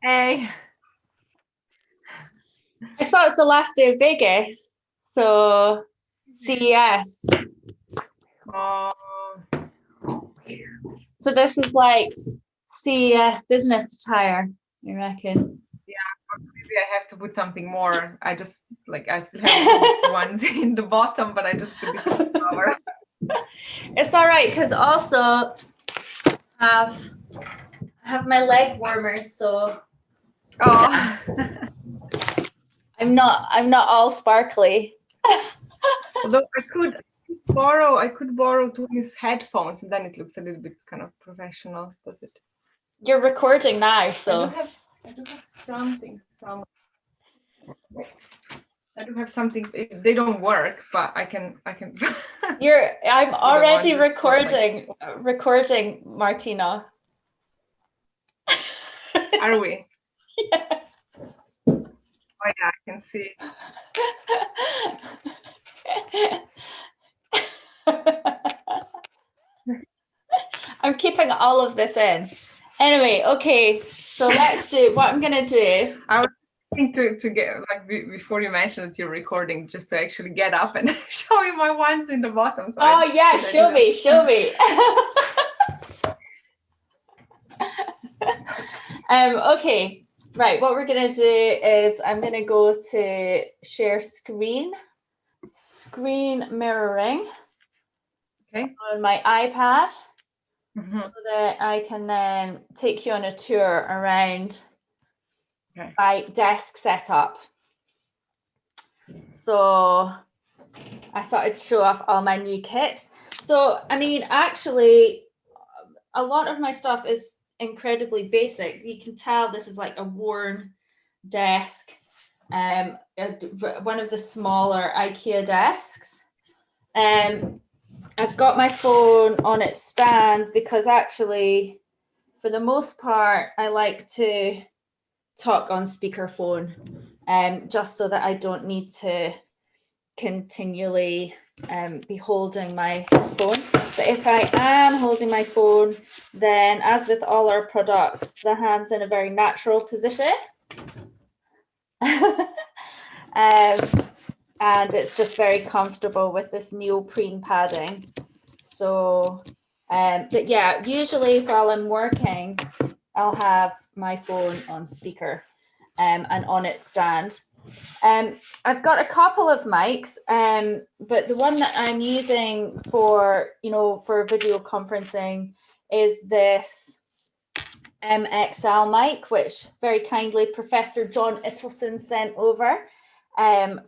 Hey. I saw it's the last day of Vegas, so CES. Oh, So this is like CES business attire, I reckon. maybe I have to put something more. I still have ones in the bottom, but I just put this cover. It's all right because also have my leg warmers, so Oh, I'm not all sparkly. although I could borrow two use headphones, and then it looks a little bit kind of professional, does it? You're recording now, so I do have something. I do have something. They don't work, but I can. I'm already like, recording, Martina. are we? Yeah. Oh yeah, I can see. I'm keeping all of this in. Anyway, okay, so let's do what I'm gonna do. I was thinking to get before you mentioned that you're recording, just to actually get up and show you my ones in the bottom. So oh yeah, show me. Okay, right. What we're gonna do is I'm gonna go to share screen mirroring on my iPad, so that I can then take you on a tour around my desk setup. So I thought I'd show off all my new kit. So, I mean, actually, a lot of my stuff is incredibly basic. You can tell this is like a worn desk, one of the smaller IKEA desks. I've got my phone on its stand because actually, for the most part, I like to talk on speakerphone, just so that I don't need to continually be holding my phone. But if I am holding my phone, then as with all our products, the hand's in a very natural position. And it's just very comfortable with this neoprene padding. So, but yeah, usually while I'm working, I'll have my phone on speaker and on its stand. I've got a couple of mics, but the one that I'm using for video conferencing is this MXL mic, which very kindly Professor John Ittleson sent over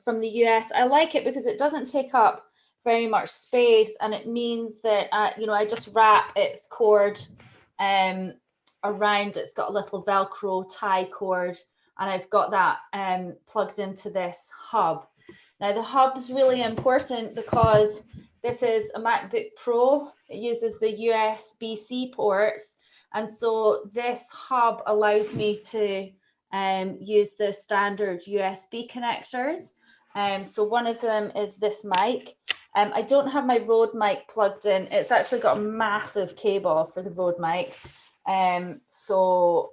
from the US. I like it because it doesn't take up very much space, and it means that I just wrap its cord around. It's got a little Velcro tie cord, and I've got that plugged into this hub. Now the hub's really important because this is a MacBook Pro. It uses the USB-C ports, and so this hub allows me to use the standard USB connectors. So one of them is this mic. I don't have my Rode mic plugged in. It's actually got a massive cable for the Rode mic. So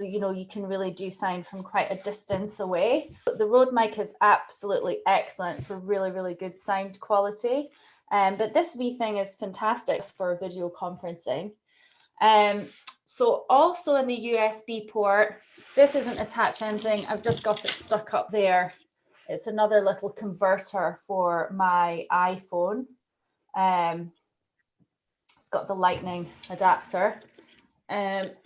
you can really do sound from quite a distance away. The Rode mic is absolutely excellent for really, really good sound quality. But this wee thing is fantastic for video conferencing. So also in the USB port, this isn't attached to anything. I've just got it stuck up there. It's another little converter for my iPhone. It's got the lightning adapter. But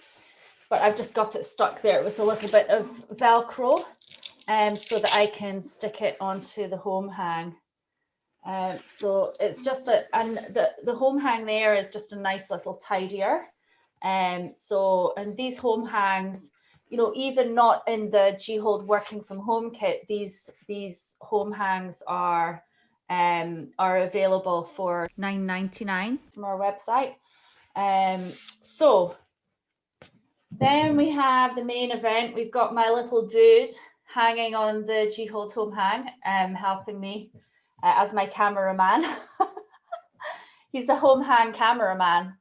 I've just got it stuck there with a little bit of Velcro so that I can stick it onto the home hang. So it's just the home hang there is just a nice little tidier. And these home hangs, even not in the G-Hold working from home kit, these home hangs are available for $9.99 from our website. So then we have the main event. We've got my little dude hanging on the G-Hold home hang, helping me as my cameraman. He's the home hang cameraman.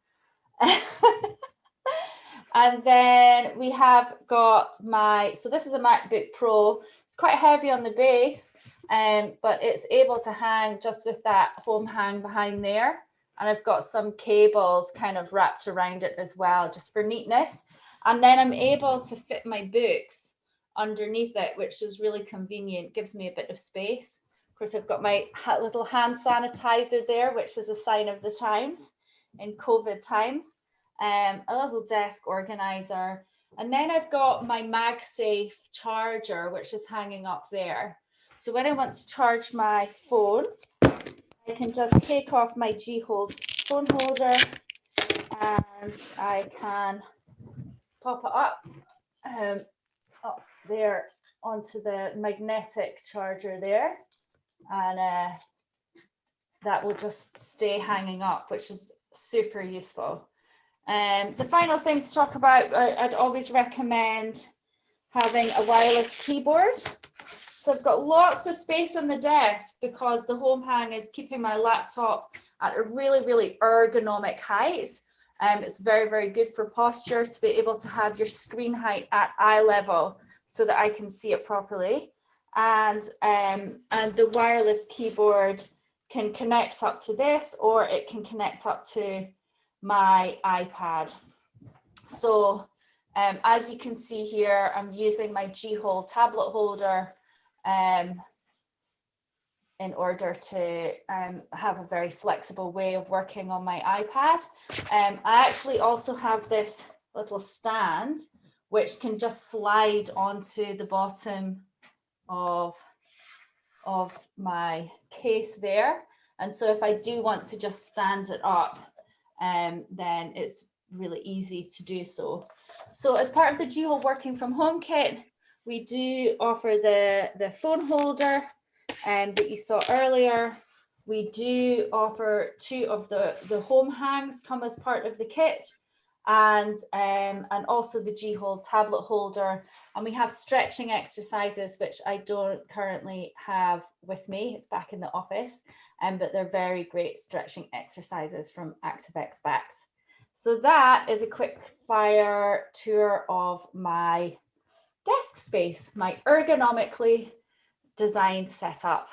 And then we have got so this is a MacBook Pro. It's quite heavy on the base, but it's able to hang just with that home hang behind there. And I've got some cables kind of wrapped around it as well, just for neatness. And then I'm able to fit my books underneath it, which is really convenient, gives me a bit of space. Of course, I've got my little hand sanitizer there, which is a sign of the times in COVID times. A little desk organizer. And then I've got my MagSafe charger, which is hanging up there. So when I want to charge my phone, I can just take off my G-Hold phone holder and I can pop it up there onto the magnetic charger there. And that will just stay hanging up, which is super useful. The final thing to talk about, I'd always recommend having a wireless keyboard. So I've got lots of space on the desk because the home hang is keeping my laptop at a really, really ergonomic height. It's very, very good for posture to be able to have your screen height at eye level so that I can see it properly. And the wireless keyboard can connect up to this, or it can connect up to my iPad. So as you can see here, I'm using my G-Hold tablet holder in order to have a very flexible way of working on my iPad. I actually also have this little stand which can just slide onto the bottom of my case there. And so if I do want to just stand it up, then it's really easy to do so. So as part of the G-Hold Working From Home kit, we do offer the phone holder that you saw earlier. We do offer 2 of the home hangs come as part of the kit, and also the G-Hold tablet holder. And we have stretching exercises, which I don't currently have with me. It's back in the office, but they're very great stretching exercises from ActiveX Backs. So that is a quick fire tour of my desk space, my ergonomically designed setup.